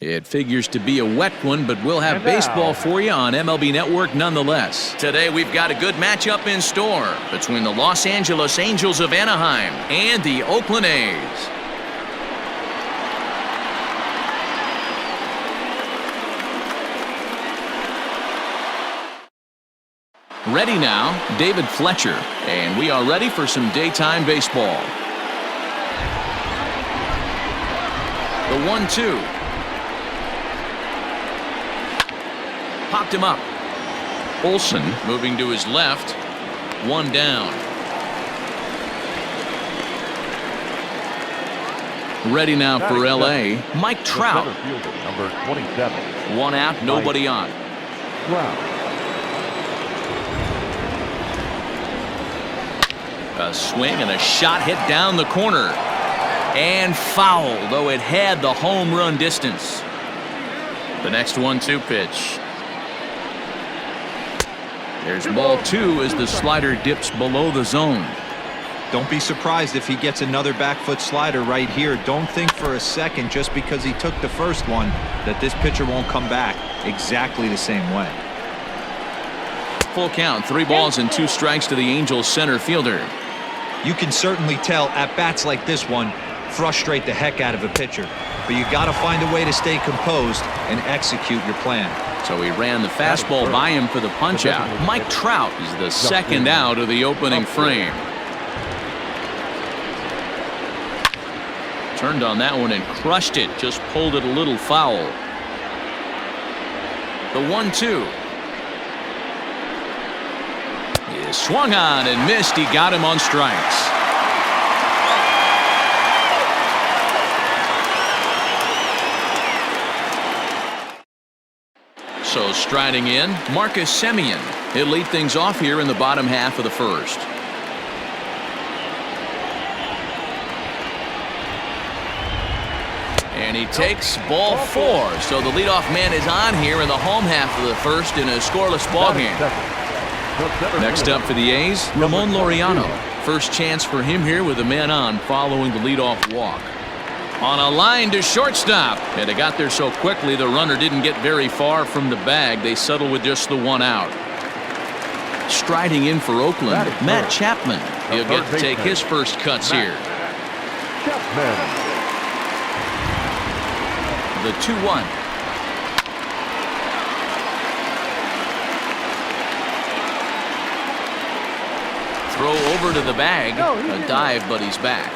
It figures to be a wet one, but we'll have baseball for you on MLB Network nonetheless. Today we've got a good matchup in store between the Los Angeles Angels of Anaheim and the Oakland A's. Ready now, David Fletcher, and we are ready for some daytime baseball. The 1-2. Popped him up. Olsen moving to his left. One down. Ready now for L.A. Mike Trout. Number 27. One out, nobody on. A swing and a shot hit down the corner. And foul, though it had the home run distance. The next 1-2 pitch. There's ball 2 as the slider dips below the zone. Don't be surprised if he gets another back foot slider right here. Don't think for a second just because he took the first one that this pitcher won't come back exactly the same way. Full count, 3 balls and 2 strikes to the Angels center fielder. You can certainly tell at bats like this one frustrate the heck out of a pitcher, but you got to find a way to stay composed and execute your plan. So he ran the fastball by him for the punch out. Mike Trout is the second out of the opening frame. Turned on that one and crushed it. Just pulled it a little foul. The 1-2. He swung on and missed. He got him on strikes. So striding in, Marcus Semien. He'll lead things off here in the bottom half of the first. And he takes ball 4. So the leadoff man is on here in the home half of the first in a scoreless ball game. Next up for the A's, Ramon Laureano. First chance for him here with a man on following the leadoff walk. On a line to shortstop. And it got there so quickly the runner didn't get very far from the bag. They settle with just the 1 out. Striding in for Oakland, Matt Chapman. He'll get to take his first cuts here. The 2-1. Throw over to the bag. A dive, but he's back.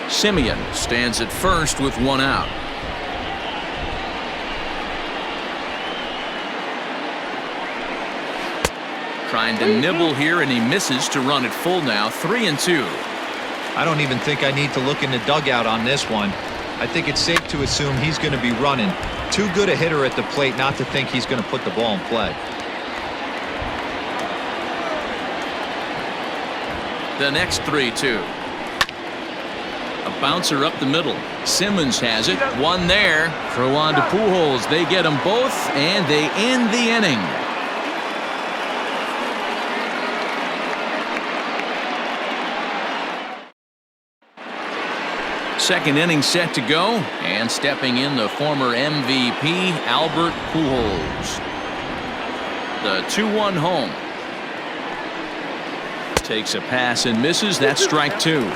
Semien stands at first with 1 out. Trying to nibble here, and he misses to run it full now. 3-2. I don't even think I need to look in the dugout on this one. I think it's safe to assume he's going to be running. Too good a hitter at the plate not to think he's going to put the ball in play. The next 3-2. A bouncer up the middle. Simmons has it. One there. Throw on to Pujols. They get them both, and they end the inning. Second inning set to go, and stepping in the former MVP, Albert Pujols. The 2-1 home. Takes a pass and misses. That's strike 2.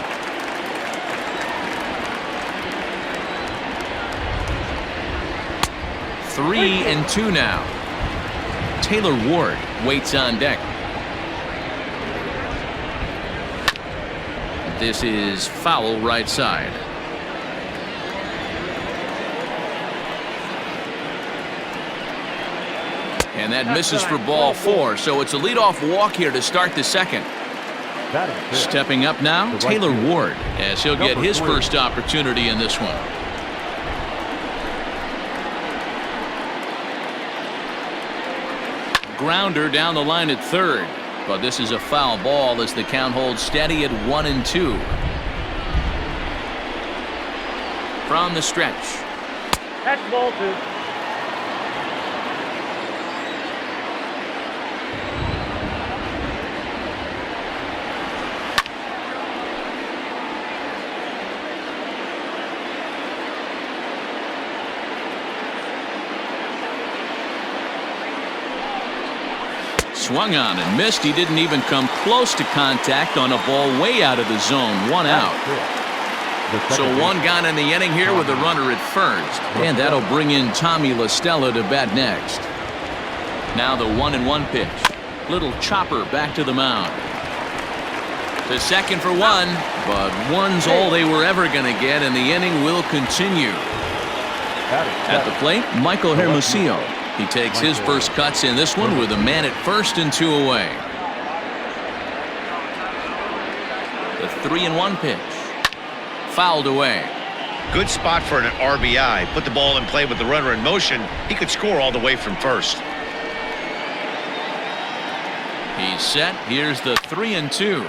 Three and 2 now. Taylor Ward waits on deck. This is foul right side. And that misses for ball 4. So it's a leadoff walk here to start the second. Stepping up now, Taylor Ward, as he'll get his first opportunity in this one. Grounder down the line at third, but this is a foul ball as the count holds steady at 1-2. From the stretch. That's ball 2. Swung on and missed. He didn't even come close to contact on a ball way out of the zone. One out. So one gone in the inning here with a runner at first. And that'll bring in Tommy La Stella to bat next. Now the 1-1 pitch. Little chopper back to the mound. To second for one, but one's all they were ever going to get, and the inning will continue. At the plate, Michael Hermosillo. He takes his first cuts in this one with a man at first and 2 away. The 3-1 pitch. Fouled away. Good spot for an RBI. Put the ball in play with the runner in motion. He could score all the way from first. He's set. Here's the 3-2.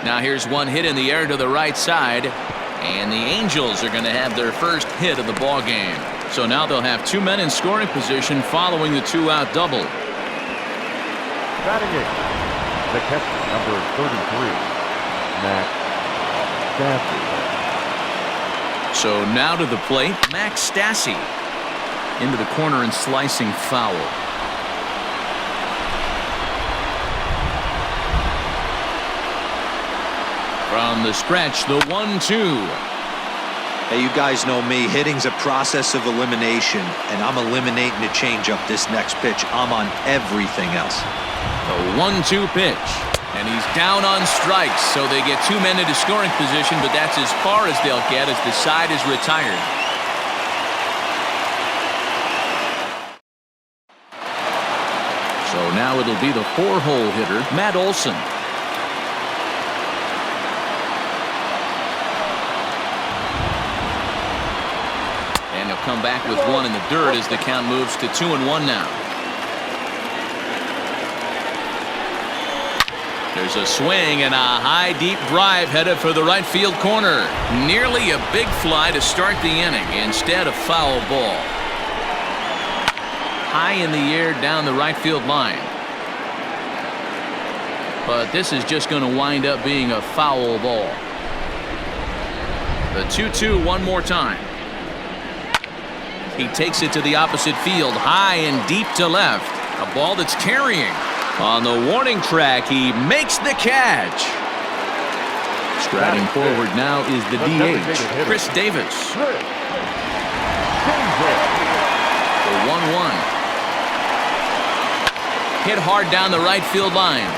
Now here's one hit in the air to the right side, and the Angels are going to have their first hit of the ball game. So now they'll have 2 men in scoring position following the 2-out double. Batting eighth, the catcher, number 33, Max Stassi. So now to the plate, Max Stassi. Into the corner and slicing foul. From the stretch, the 1-2. Hey, you guys know me. Hitting's a process of elimination, and I'm eliminating the changeup this next pitch. I'm on everything else. The 1-2 pitch. And he's down on strikes, so they get 2 men into scoring position, but that's as far as they'll get as the side is retired. So now it'll be the 4-hole hitter, Matt Olson. And he'll come back with one in the dirt as the count moves to 2-1 now. There's a swing and a high deep drive headed for the right field corner. Nearly a big fly to start the inning. Instead, a foul ball. High in the air down the right field line. But this is just going to wind up being a foul ball. The 2-2 one more time. He takes it to the opposite field, high and deep to left. A ball that's carrying. On the warning track, he makes the catch. Striding forward now is the DH, Chris Davis. The 1-1. Hit hard down the right field line,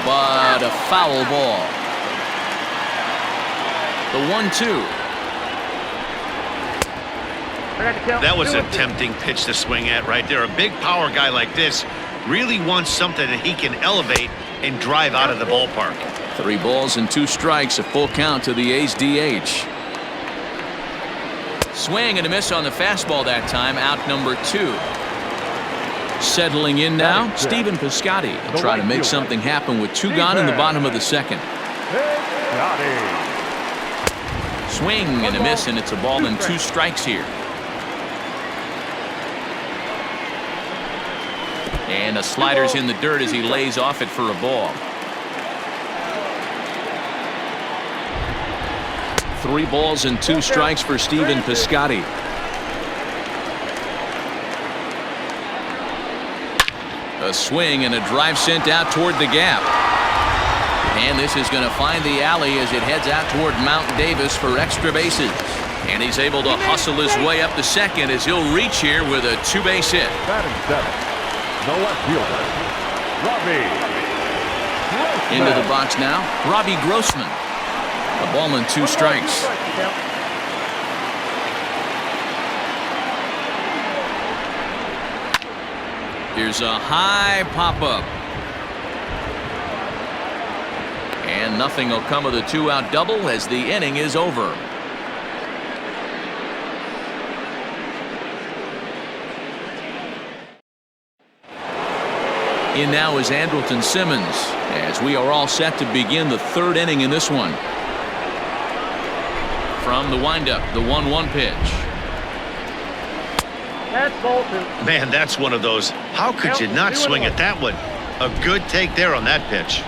but a foul ball. The 1-2. That was a tempting pitch to swing at right there. A big power guy like this really wants something that he can elevate and drive out of the ballpark. 3 balls and 2 strikes, a full count to the A's DH. Swing and a miss on the fastball that time, out number 2. Settling in now, Stephen Piscotty. Try to make something happen with 2 gone in the bottom of the second. Swing and a miss, and it's a ball and 2 strikes here. And a slider's in the dirt as he lays off it for a ball. 3 balls and 2 strikes for Stephen Piscotty. A swing and a drive sent out toward the gap. And this is going to find the alley as it heads out toward Mount Davis for extra bases. And he's able to hustle his way up to second as he'll reach here with a 2-base hit. Batting 7th, the left fielder, Robbie. Into the box now, Robbie Grossman. A ball and 2 strikes. Here's a high pop-up. And nothing will come of the 2-out double as the inning is over. In now is Andrelton Simmons as we are all set to begin the 3rd inning in this one. From the windup, the 1-1 pitch. Man, that's one of those. How could you not swing at that one? A good take there on that pitch.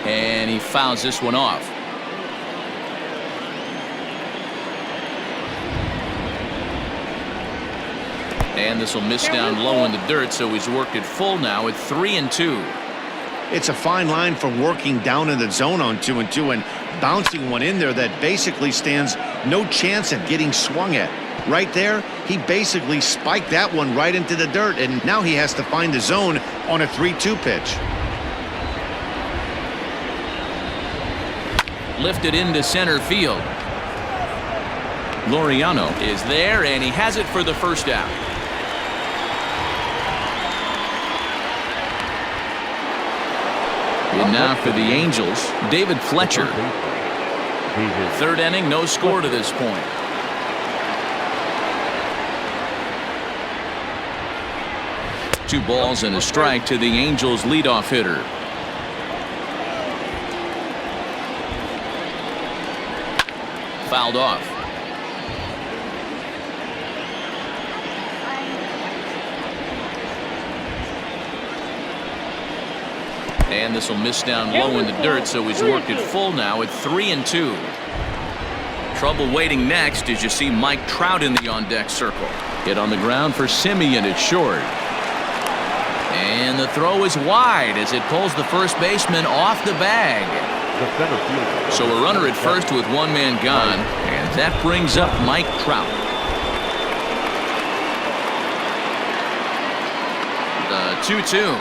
And he fouls this one off. And this will miss down low in the dirt, so he's worked it full now at 3-2. It's a fine line from working down in the zone on 2-2 and bouncing one in there that basically stands no chance of getting swung at. Right there, he basically spiked that one right into the dirt, and now he has to find the zone on a 3-2 pitch. Lifted into center field. Laureano is there, and he has it for the first out. And now for the Angels, David Fletcher. Third inning, no score to this point. Two balls and a strike to the Angels leadoff hitter. Fouled off. And this will miss down low in the dirt, so he's worked it full now at 3-2. Trouble waiting next as you see Mike Trout in the on-deck circle. Hit on the ground for Simeon at short. And the throw is wide as it pulls the first baseman off the bag. So a runner at first with one man gone, and that brings up Mike Trout. The 2-2.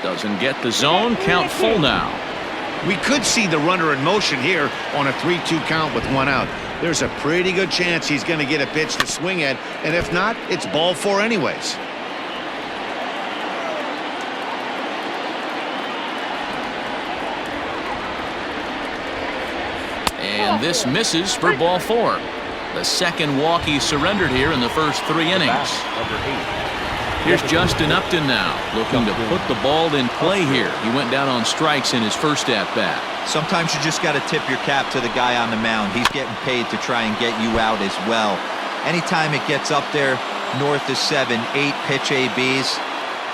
Doesn't get the zone. Count full now. We could see the runner in motion here on a 3-2 count with one out. There's a pretty good chance he's going to get a pitch to swing at, and if not, it's ball 4 anyways. And this misses for ball 4. The second walk he surrendered here in the first 3 innings. Here's Justin Upton now, looking to put the ball in play here. He went down on strikes in his first at-bat. Sometimes you just got to tip your cap to the guy on the mound. He's getting paid to try and get you out as well. Anytime it gets up there north of 7, 8 pitch ABs,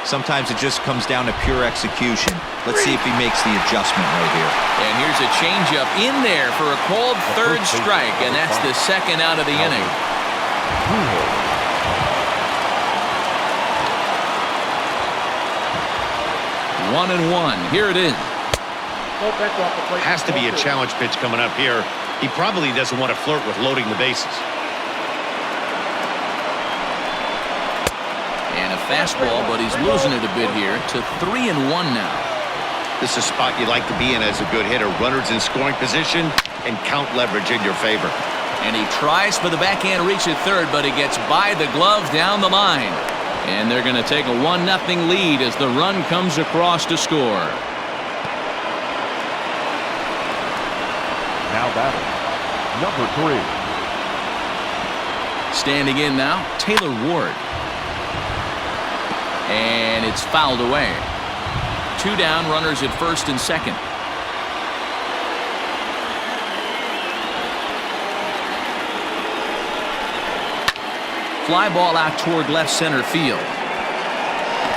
sometimes it just comes down to pure execution. Let's see if he makes the adjustment right here. And here's a changeup in there for a called third strike, and that's the second out of the inning. 1-1. Here it is. Has to be a challenge pitch coming up here. He probably doesn't want to flirt with loading the bases. And a fastball, but he's losing it a bit here to 3-1 now. This is a spot you like to be in as a good hitter. Runners in scoring position and count leverage in your favor. And he tries for the backhand reach at third, but he gets by the glove down the line. And they're going to take a 1-0 lead as the run comes across to score. Now batting, number 3. Standing in now, Taylor Ward. And it's fouled away. 2 down, runners at first and second. Fly ball out toward left center field.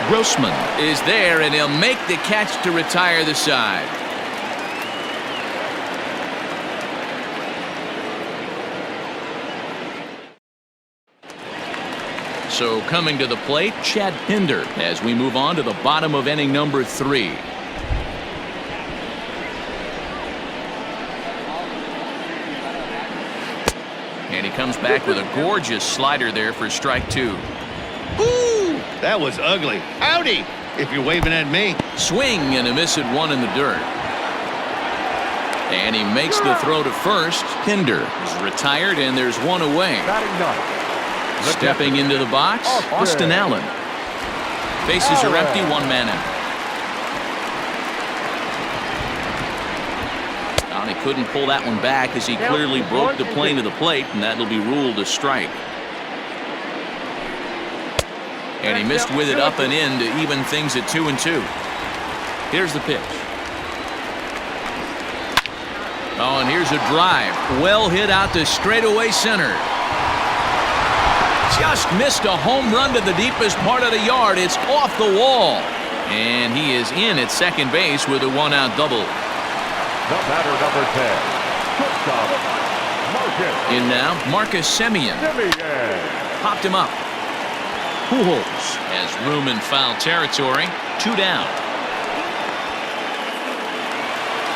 Grossman is there, and he'll make the catch to retire the side. So coming to the plate, Chad Pinder, as we move on to the bottom of inning number 3. And he comes back with a gorgeous slider there for strike 2. Ooh, that was ugly. Howdy, if you're waving at me. Swing and a miss at 1 in the dirt. And he makes the throw to first. Pinder is retired, and there's 1 away. Stepping into the box, Austin Allen. Bases are empty, 1 man out. He couldn't pull that one back as he clearly broke the plane of the plate, and that'll be ruled a strike. And he missed with it up and in to even things at 2-2. Here's the pitch. Oh, and here's a drive. Well hit out to straightaway center. Just missed a home run to the deepest part of the yard. It's off the wall. And he is in at second base with a 1-out double. The batter, number 10. In now, Marcus Semien. Popped him up. Pujols has room in foul territory. 2 down.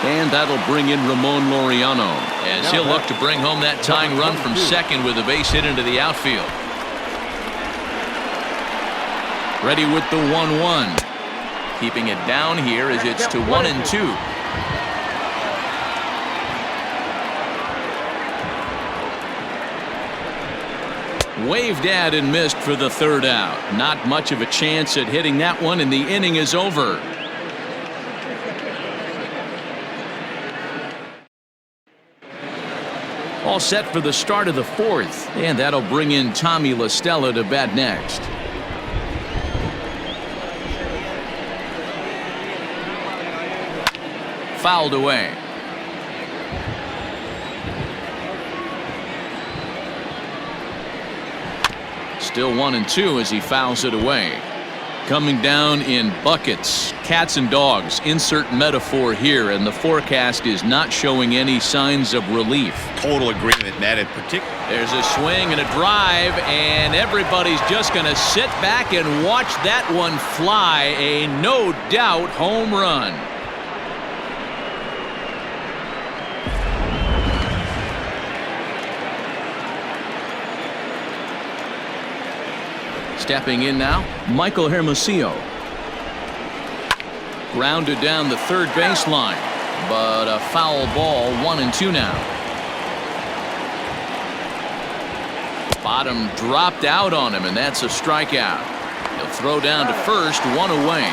And that'll bring in Ramon Laureano as he'll look to bring home that tying run from second with a base hit into the outfield. Ready with the 1-1. Keeping it down here as it's to 1-2. Waved at and missed for the 3rd out. Not much of a chance at hitting that one, and the inning is over. All set for the start of the 4th, and that'll bring in Tommy La Stella to bat next. Fouled away. Still 1-2 as he fouls it away. Coming down in buckets, cats and dogs, insert metaphor here, and the forecast is not showing any signs of relief. Total agreement, Matt. In particular, there's a swing and a drive, and everybody's just going to sit back and watch that one fly. A no doubt home run. Stepping in now, Michael Hermosillo. Grounded down the 3rd baseline, but a foul ball. 1-2 now. Bottom dropped out on him, and that's a strikeout. He'll throw down to first, 1 away.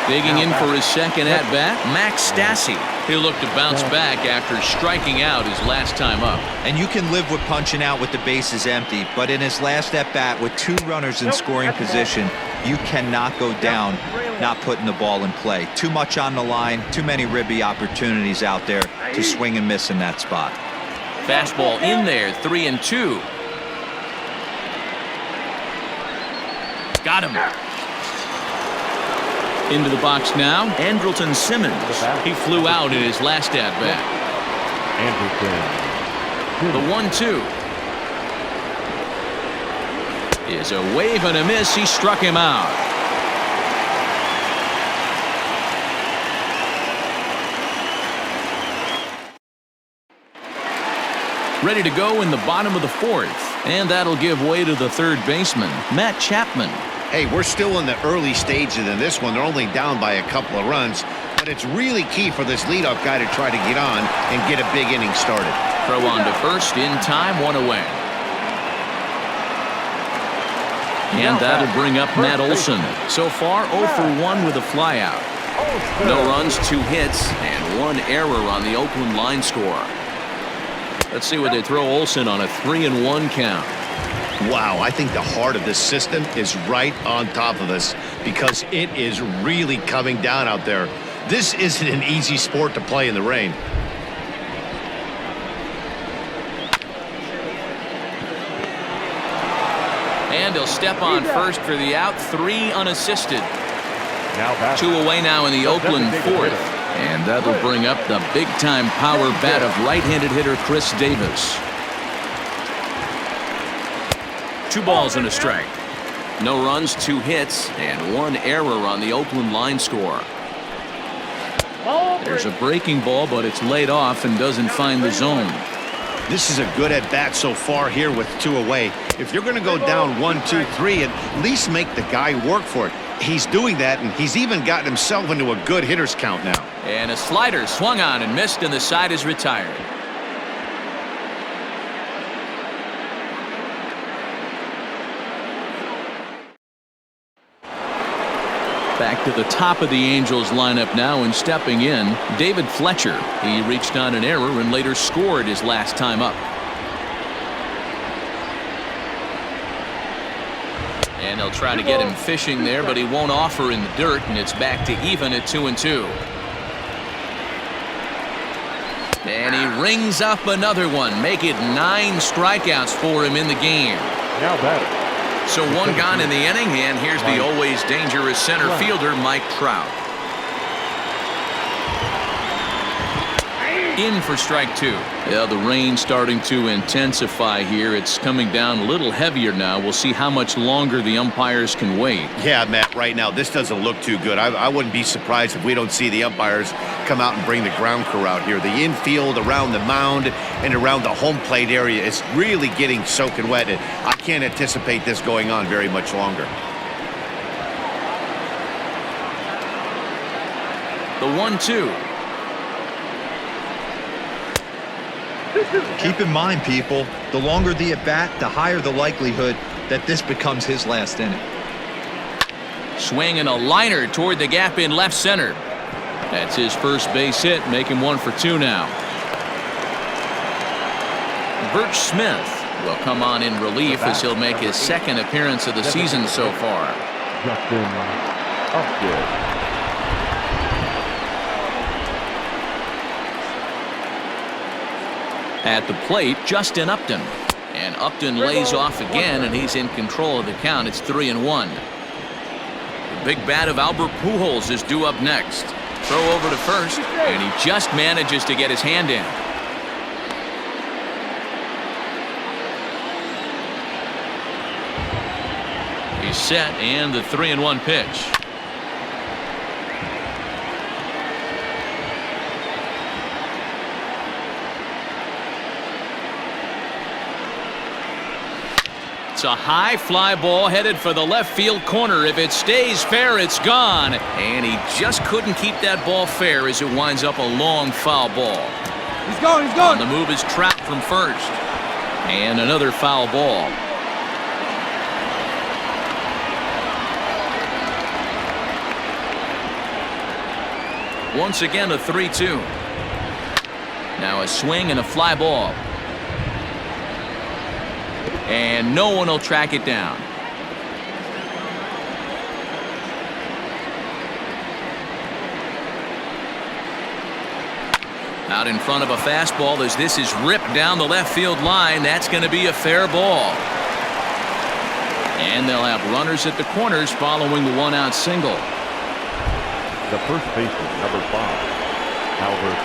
Digging in for his 2nd at bat, Max Stassi. He'll look to bounce back after striking out his last time up. And you can live with punching out with the bases empty, but in his last at bat with 2 runners in scoring position, you cannot go down not putting the ball in play. Too much on the line, too many ribby opportunities out there to swing and miss in that spot. Fastball in there, 3-2. Got him. Into the box now, Andrelton Simmons. He flew out in his last at-bat. The 1-2 is a wave and a miss. He struck him out. Ready to go in the bottom of the 4th, and that'll give way to the 3rd baseman, Matt Chapman. hey, we're still in the early stages in this one. They're only down by a couple of runs, but it's really key for this leadoff guy to try to get on and get a big inning started. Throw on to first in time, 1 away. And that'll bring up Matt Olson. So far, 0 for 1 with a flyout. No runs, 2 hits, and 1 error on the Oakland line score. Let's see what they throw Olson on a 3-1 count. Wow, I think the heart of this system is right on top of us because it is really coming down out there. This isn't an easy sport to play in the rain. And he'll step on first for the out, 3 unassisted. 2 away now in the Oakland 4th. And that'll bring up the big-time power bat of right-handed hitter Chris Davis. 2 balls and a strike. No runs, 2 hits, and 1 error on the Oakland line score. There's a breaking ball, but it's laid off and doesn't find the zone. This is a good at-bat so far here with 2 away. If you're going to go down 1, 2, 3, at least make the guy work for it. He's doing that, and he's even gotten himself into a good hitter's count now. And a slider swung on and missed, and the side is retired. Back to the top of the Angels lineup now, and stepping in, David Fletcher. He reached on an error and later scored his last time up. And they'll try to get him fishing there, but he won't offer in the dirt, and it's back to even at 2-2. And he rings up another one, make it 9 strikeouts for him in the game. Now batting. So 1 gone in the inning, and here's the always dangerous center fielder, Mike Trout. In for strike two. Yeah, the rain starting to intensify here. It's coming down a little heavier now. We'll see how much longer the umpires can wait. Yeah, Matt, right now, this doesn't look too good. I wouldn't be surprised if we don't see the umpires come out and bring the ground crew out here. The infield, around the mound, and around the home plate area is really getting soaking wet. And I can't anticipate this going on very much longer. The 1-2. Keep in mind, people, the longer the at-bat, the higher the likelihood that this becomes his last inning. Swinging a liner toward the gap in left center. That's his first base hit, making 1 for 2 now. Birch Smith will come on in relief as he'll make his second appearance of the season so far. Justin Upton. At the plate, Justin Upton. And Upton lays off again, and he's in control of the count. It's 3-1. The big bat of Albert Pujols is due up next. Throw over to first, and he just manages to get his hand in. He's set, and the 3-1 pitch. It's a high fly ball headed for the left field corner. If it stays fair, it's gone. And he just couldn't keep that ball fair as it winds up a long foul ball. He's going, he's going. On the move is trapped from first. And another foul ball. Once again, a 3-2. Now a swing and a fly ball. And no one will track it down. Out in front of a fastball as this is ripped down the left field line. That's going to be a fair ball. And they'll have runners at the corners following the one-out single. The first baseman, number 5, Albert.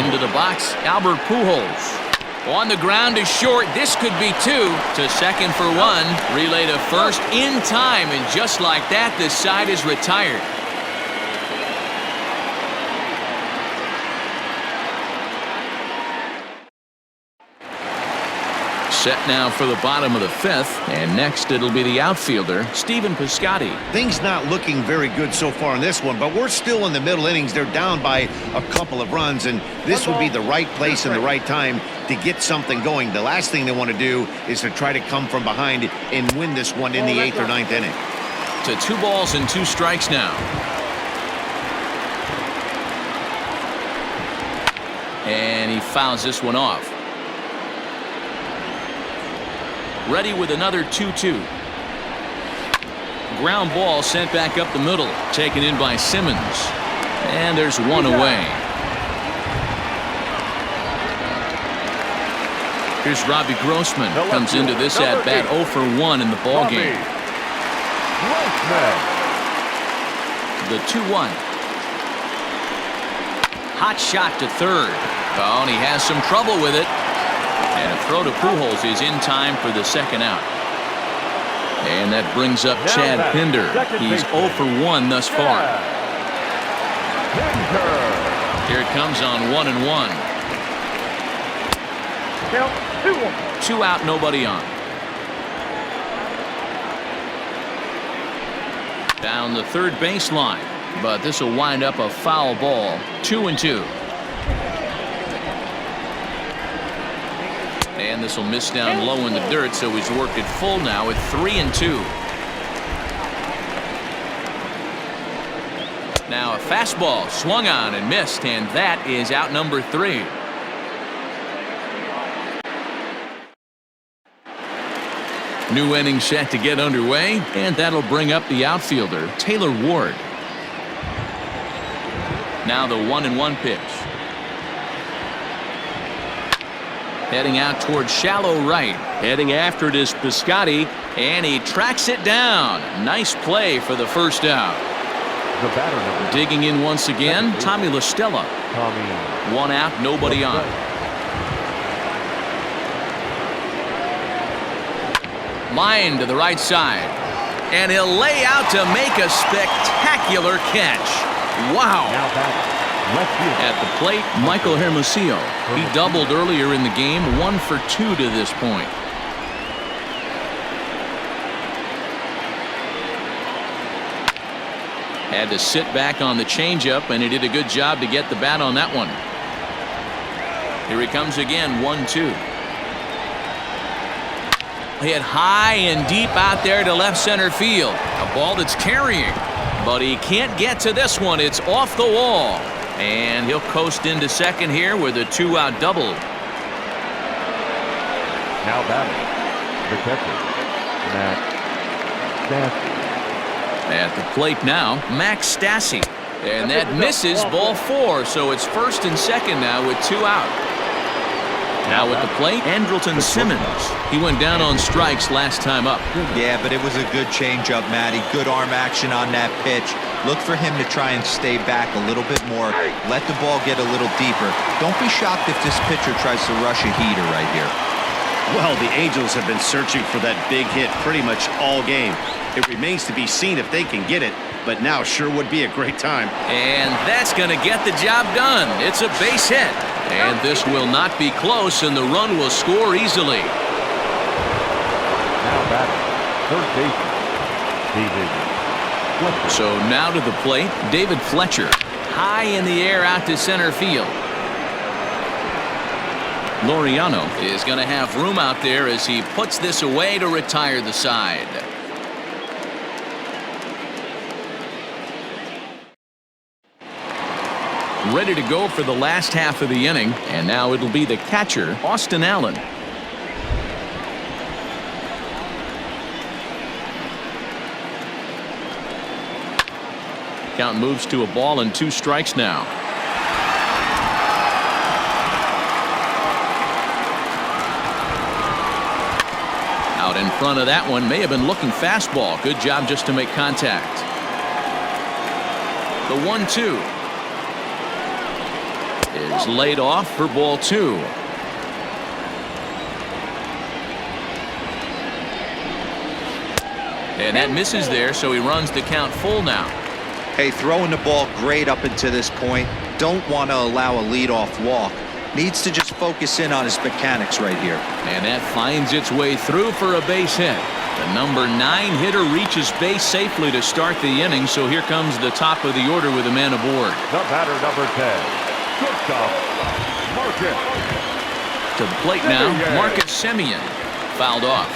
Into the box, Albert Pujols. On the ground is short. This could be 2. To second for 1. Relay to first in time, and just like that, the side is retired. Set now for the bottom of the 5th, and next it'll be the outfielder, Stephen Piscotty. Things not looking very good so far in this one, but we're still in the middle innings. They're down by a couple of runs, and this would be the right place and the right time to get something going. The last thing they want to do is to try to come from behind and win this one in the 8th or 9th inning. To 2 balls and 2 strikes now. And he fouls this one off. Ready with another 2-2. Ground ball sent back up the middle. Taken in by Simmons. And there's one away. Here's Robbie Grossman. Comes into this at-bat 0 for 1 in the ballgame. The 2-1. Hot shot to third. Oh, and he has some trouble with it. And a throw to Pujols is in time for the second out. And that brings up Chad Pinder. He's 0 for 1 thus far. Here it comes on 1-1. Count 2 out, nobody on. Down the third baseline, but this will wind up a foul ball. 2-2. And this will miss down low in the dirt, so he's worked it full now at 3-2. Now a fastball swung on and missed, and that is out number 3. New inning set to get underway, and that'll bring up the outfielder, Taylor Ward. Now the 1-1 pitch. Heading out towards shallow right. Heading after it is Piscotty, and he tracks it down. Nice play for the first out. the batter number. Digging in once again, Tommy La Stella. Tommy. One out, nobody on. Line to the right side. And he'll lay out to make a spectacular catch. Wow. Now back. Left field. At the plate, Michael Hermosillo. He doubled earlier in the game, 1 for 2 to this point. Had to sit back on the changeup, and he did a good job to get the bat on that one. Here he comes again, 1-2. Hit high and deep out there to left center field. A ball that's carrying, but he can't get to this one. It's off the wall. And he'll coast into second here with a 2-out double. Now batting. The catcher. Matt Stassi. At the plate now, Max Stassi. And that misses, ball 4. So it's first and second now with 2 out. Now at the plate, Andrelton Simmons. He went down on strikes last time up. Yeah, but it was a good changeup, Matty. Good arm action on that pitch. Look for him to try and stay back a little bit more. Let the ball get a little deeper. Don't be shocked if this pitcher tries to rush a heater right here. Well, the Angels have been searching for that big hit pretty much all game. It remains to be seen if they can get it, but now sure would be a great time. And that's going to get the job done. It's a base hit. And this will not be close, and the run will score easily. Now batting. Third baseman. David Fletcher. So now to the plate, David Fletcher. High in the air out to center field. Laureano is going to have room out there as he puts this away to retire the side. Ready to go for the last half of the inning, and now it'll be the catcher, Austin Allen. Count moves to a ball and 2 strikes now. Out in front of that one, may have been looking fastball. Good job just to make contact. The 1-2 is laid off for ball 2. And that misses there, so he runs the count full now. Hey, throwing the ball great up until this point. Don't want to allow a leadoff walk. Needs to just focus in on his mechanics right here. And that finds its way through for a base hit. The number 9 hitter reaches base safely to start the inning, so here comes the top of the order with a man aboard. The batter number 10. Shortstop, Marcus. To the plate now, Marcus Semien. Fouled off.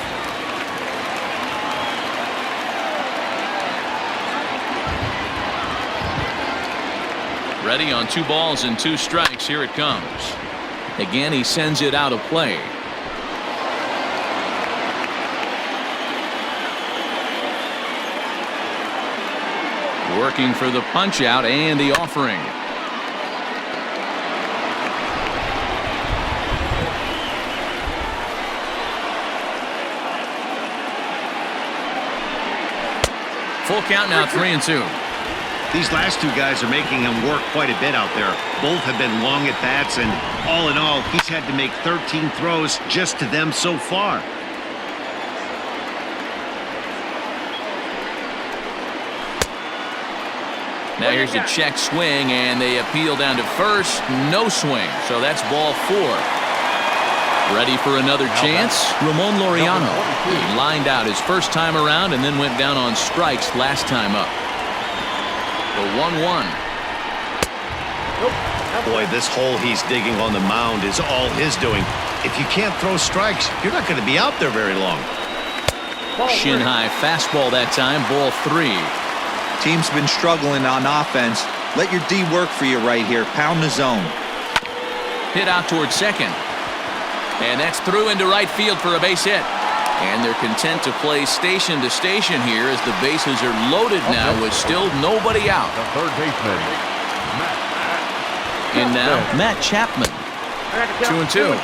Ready on 2 balls and 2 strikes. Here it comes. Again, he sends it out of play. Working for the punch out and the offering. Full count now, 3-2. These last 2 guys are making him work quite a bit out there. Both have been long at bats, and all in all, he's had to make 13 throws just to them so far. Now here's a check swing, and they appeal down to first. No swing, so that's ball 4. Ready for another chance? Ramon Laureano. He lined out his first time around and then went down on strikes last time up. The 1-1. Boy, this hole he's digging on the mound is all his doing. If you can't throw strikes, you're not going to be out there very long. Shin high fastball that time, ball 3. Team's been struggling on offense. Let your D work for you right here. Pound the zone. Hit out towards second. And that's through into right field for a base hit. And they're content to play station to station here as the bases are loaded now with still nobody out. The third baseman, And now Matt Chapman. 2-2.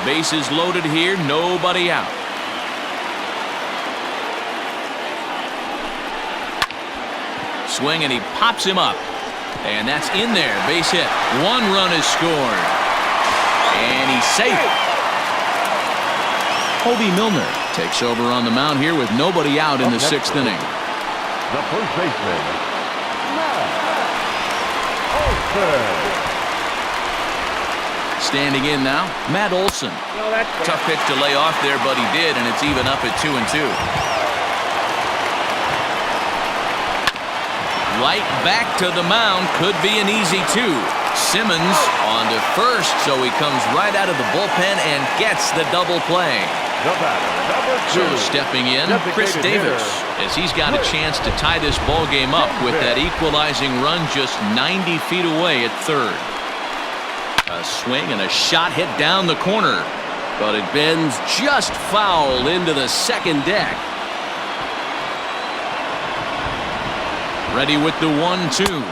Bases loaded here, nobody out. swing, and he pops him up. And that's in there. Base hit. 1 run is scored. And he's safe. Hobie Milner takes over on the mound here with nobody out in the 6th inning. The first baseman, Matt Olson. Standing in now, Matt Olson. Tough pitch to lay off there, but he did, and it's even up at 2-2. Right back to the mound. Could be an easy 2. Simmons on to first, so he comes right out of the bullpen and gets the double play. The batter, number 2. So stepping in, Chris Davis, as he's got a chance to tie this ball game up with that equalizing run just 90 feet away at third. A swing and a shot hit down the corner, but it bends just foul into the second deck. Ready with the 1-2.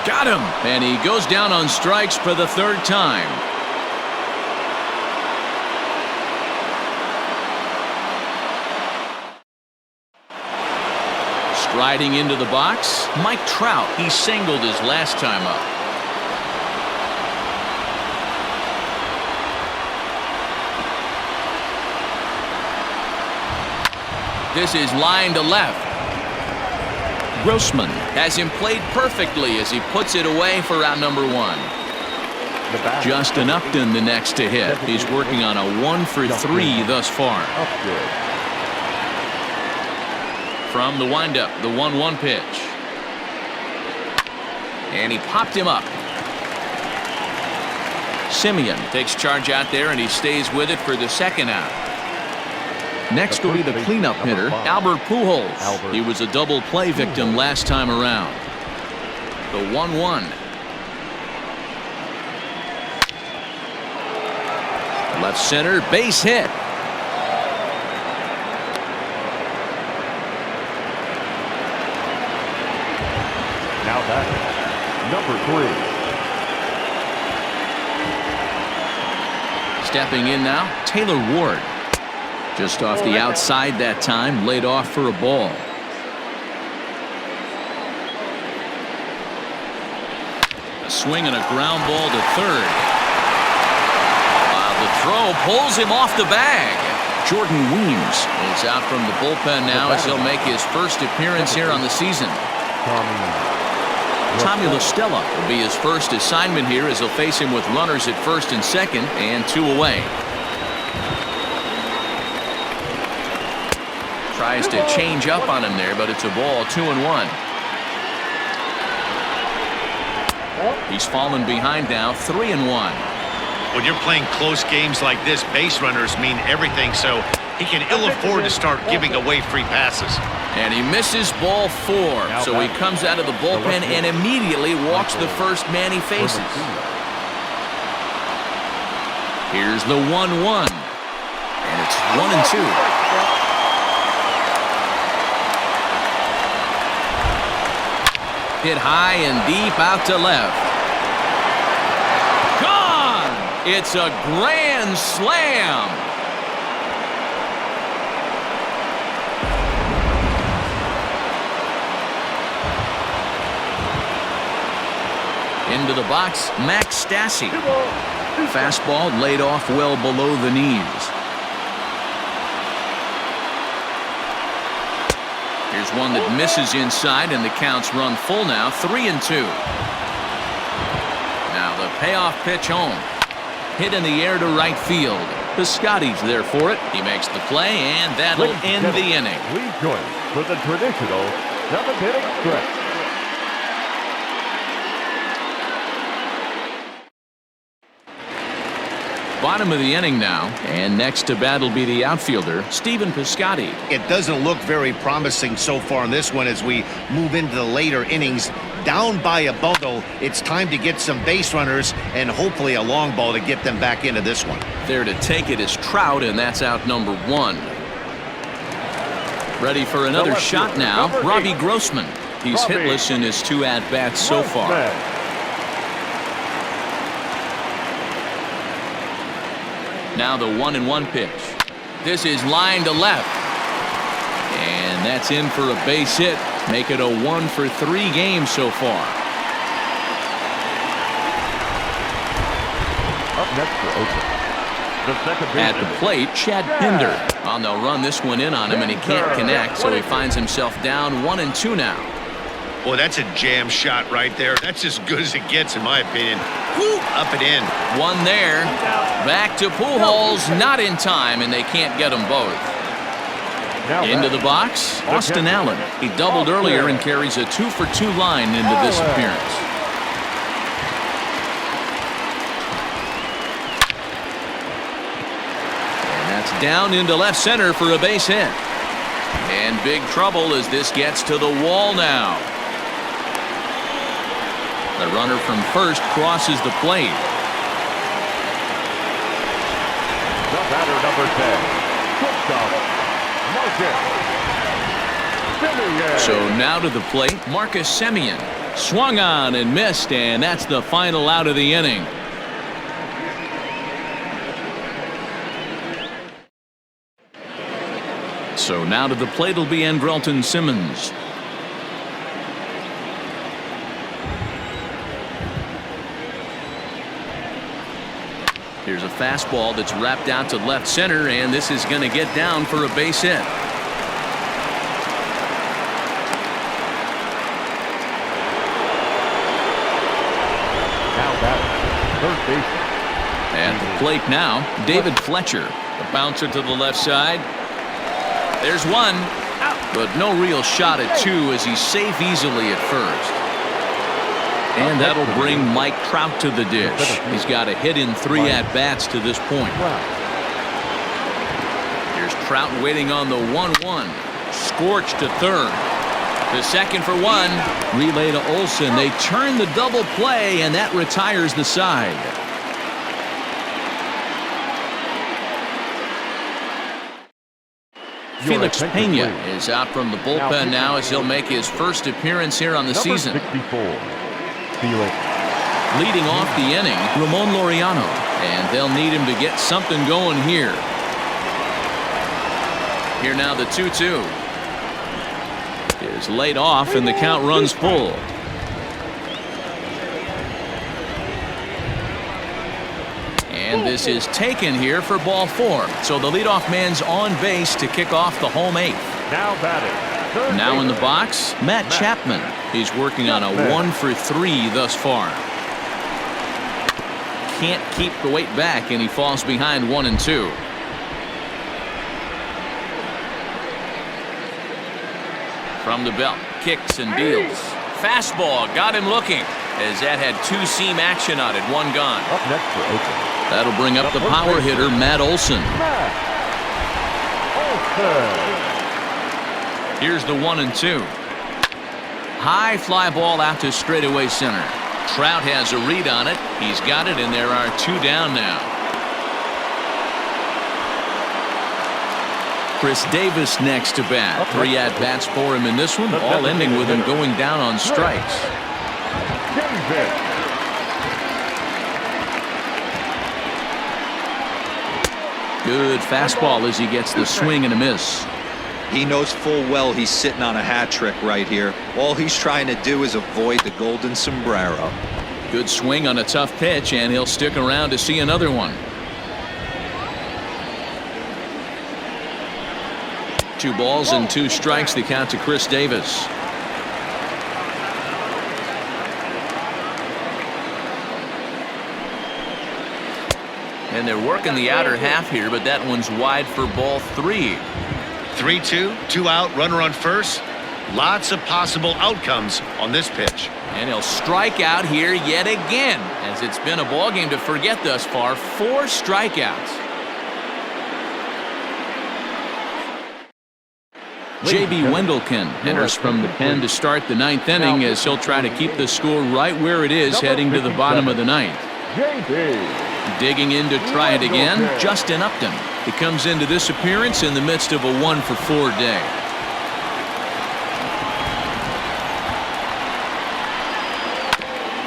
Got him, and he goes down on strikes for the 3rd time. Striding into the box, Mike Trout. He singled his last time up. This is line to left. Grossman has him played perfectly as he puts it away for out number 1. Justin Upton the next to hit. He's working on a 1 for 3 thus far. From the windup, the 1-1 pitch. And he popped him up. Simeon takes charge out there, and he stays with it for the 2nd out. Next will be the cleanup hitter, Albert Pujols. He was a double play victim last time around. The 1-1. Left center, base hit. Now batting, number 3. Stepping in now, Taylor Ward. Just off the outside that time, laid off for a ball. A swing and a ground ball to third. The throw pulls him off the bag. Jordan Weems is out from the bullpen now as he'll make his first appearance here on the season. Tommy La Stella will be his first assignment here as he'll face him with runners at first and second and 2 away. Tries to change up on him there, but it's a ball, 2-1. He's fallen behind now, 3-1. When you're playing close games like this, base runners mean everything, so he can ill afford to start giving away free passes. And he misses ball 4, so he comes out of the bullpen and immediately walks the first man he faces. Here's the 1-1, and it's 1-2. Hit high and deep out to left. Gone! It's a grand slam. Into the box, Max Stassi. Fastball laid off well below the knees. Here's one that misses inside, and the count's run full now, 3-2. Now the payoff pitch home. Hit in the air to right field. Piscotty's there for it. He makes the play, and that'll end the inning. Please join for the traditional 7th inning stretch. Bottom of the inning now, and next to bat will be the outfielder, Stephen Piscotty. It doesn't look very promising so far in this one as we move into the later innings. Down by a bundle, it's time to get some base runners and hopefully a long ball to get them back into this one. There to take it is Trout, and that's out number 1. Ready for another shot now, Robbie Grossman. He's hitless in his 2 at-bats so far. Now the 1-1 pitch. This is line to left. And that's in for a base hit. Make it a 1-for-3 game so far. Up next for Oakland, the second baseman. At the plate, Chad Pinder. Oh, they'll run this one in on him, and he can't connect, so he finds himself down 1-2 now. Boy, that's a jam shot right there. That's as good as it gets, in my opinion. Woo, up and in. One there. Back to Pujols, not in time, and they can't get them both. Into the box, Austin Allen. He doubled earlier and carries a 2-for-2 line into this appearance. And that's down into left center for a base hit. And big trouble as this gets to the wall now. The runner from first crosses the plate. The batter, number 10, shortstop, Marcus Semien. So now to the plate, Marcus Semien. Swung on and missed, and that's the final out of the inning. So now to the plate will be Andrelton Simmons. Here's a fastball that's wrapped out to left center, and this is going to get down for a base hit. Now batting, third baseman. At the plate now, David Fletcher. The bouncer to the left side. There's one, but no real shot at two as he's safe easily at first. And that'll bring Mike Trout to the dish. He's got a hit in 3 at-bats to this point. Here's Trout waiting on the 1-1. Scorched to third. The second for one. Relay to Olsen. They turn the double play, and that retires the side. Felix Pena is out from the bullpen now as he'll make his first appearance here on the season. 64. Felix. Leading off the inning, Ramon Laureano, and they'll need him to get something going here. Here now the 2-2 is laid off, and the count runs full. And this is taken here for ball 4. So the leadoff man's on base to kick off the home 8th. Now batting. Now in the box, Matt Chapman. He's working on a 1-for-3 thus far. Can't keep the weight back, and he falls behind 1-2. From the belt, kicks and deals. Fastball got him looking as that had 2-seam action on it. One gone. Up next for Oakland. That'll bring up the power hitter, Matt Olson. Here's the 1-2. High fly ball out to straightaway center. Trout has a read on it. He's got it, and there are 2 down now. Chris Davis next to bat. 3 at-bats for him in this one, all ending with him going down on strikes. Good fastball as he gets the swing and a miss. He knows full well he's sitting on a hat trick right here. All he's trying to do is avoid the golden sombrero. Good swing on a tough pitch, and he'll stick around to see another one. 2 balls and 2 strikes, the count to Chris Davis. And they're working the outer half here, but that one's wide for ball 3. 3-2, 2 out, runner on first. Lots of possible outcomes on this pitch. And he'll strike out here yet again, as it's been a ball game to forget thus far. 4 strikeouts. J.B. Wendelken enters from the pen to start the 9th inning as he'll try to keep the score right where it is heading to the bottom of the 9th. Digging in to try it again, Justin Upton. He comes into this appearance in the midst of a 1-for-4 day.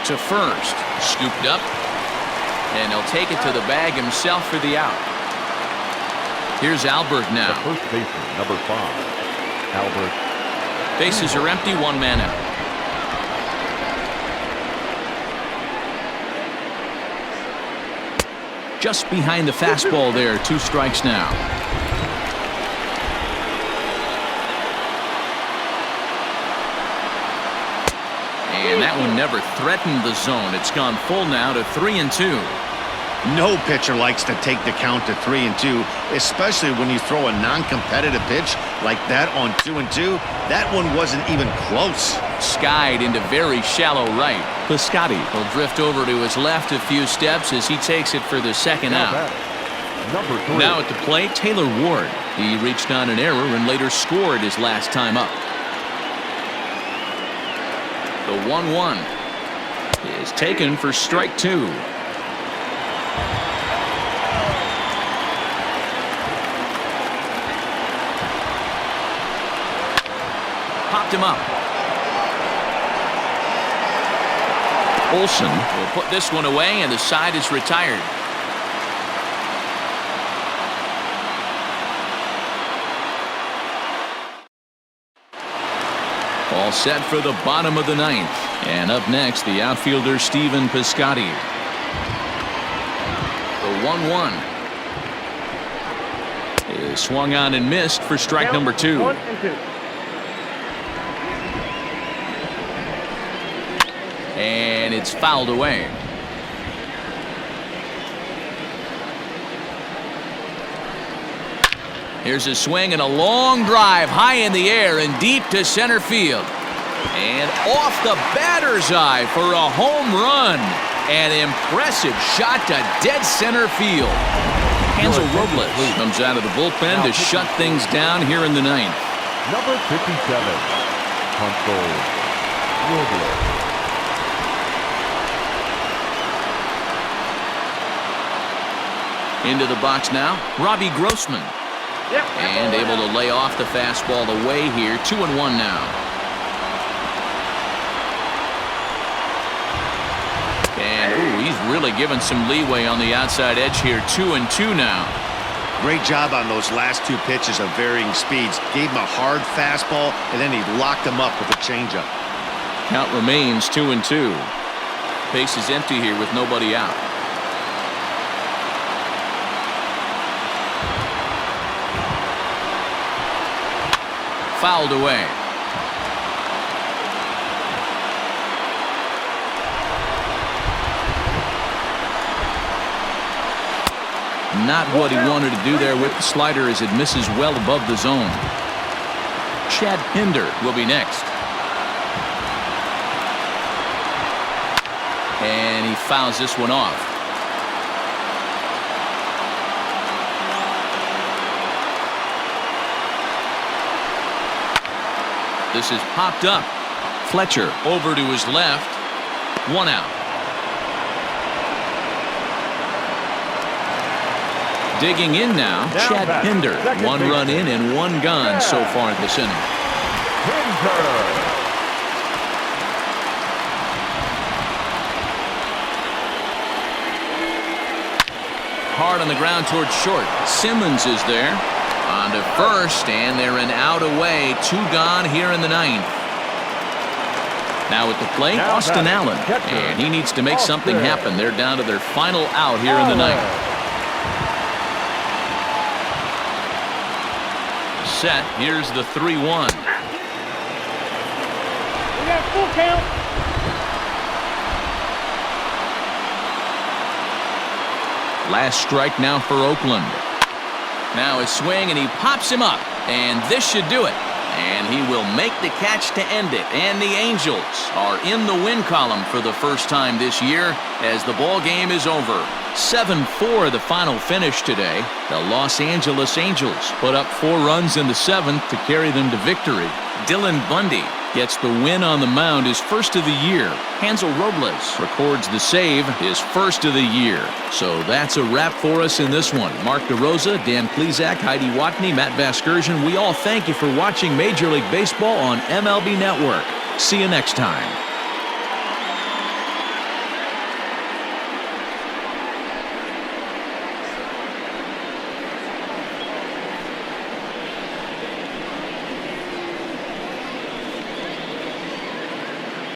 To first, scooped up, and he'll take it to the bag himself for the out. Here's Albert now. The first baseman, number 5, Albert. Bases are empty, one man out. Just behind the fastball there, 2 strikes now. And that one never threatened the zone. It's gone full now to 3-2. No pitcher likes to take the count to 3-2, especially when you throw a non-competitive pitch like that on 2-2. That one wasn't even close. Skied into very shallow right. Piscotty will drift over to his left a few steps as he takes it for the second out. Number 3. Now at the plate, Taylor Ward. He reached on an error and later scored his last time up. The 1-1 is taken for strike 2. Popped him up. Olsen will put this one away, and the side is retired. All set for the bottom of the 9th. And up next, the outfielder Stephen Piscotty. The 1-1 is swung on and missed for strike number 2. 1-2. And it's fouled away. Here's a swing and a long drive high in the air and deep to center field. And off the batter's eye for a home run. An impressive shot to dead center field. Hansel Robles comes out of the bullpen to shut things down here in the 9th. Number 57. Hansel Robles. Into the box now, Robbie Grossman. And able to lay off the fastball away here. 2-1 now. And ooh, he's really given some leeway on the outside edge here. 2-2 now. Great job on those last 2 pitches of varying speeds. Gave him a hard fastball, and then he locked him up with a changeup. Count remains 2-2. Base is empty here with nobody out. Fouled away. Not what he wanted to do there with the slider as it misses well above the zone. Chad Pinder will be next. And he fouls this one off. This is popped up. Fletcher over to his left. 1 out. Digging in now, Chad Pinder. 1 run in and 1 gone so far this inning. Hard on the ground towards short. Simmons is there. On to first, and they're an out away. 2 gone here in the 9th. Now at the plate, Austin Allen. And he needs to make something happen. They're down to their final out here in the 9th. Set. Here's the 3-1. We got full count. Last strike now for Oakland. Now a swing, and he pops him up. And this should do it. And he will make the catch to end it. And the Angels are in the win column for the first time this year as the ball game is over. 7-4 the final finish today. The Los Angeles Angels put up 4 runs in the 7th to carry them to victory. Dylan Bundy gets the win on the mound, his first of the year. Hansel Robles records the save, his first of the year. So that's a wrap for us in this one. Mark DeRosa, Dan Plezak, Heidi Watney, Matt Vasgersian, we all thank you for watching Major League Baseball on MLB Network. See you next time.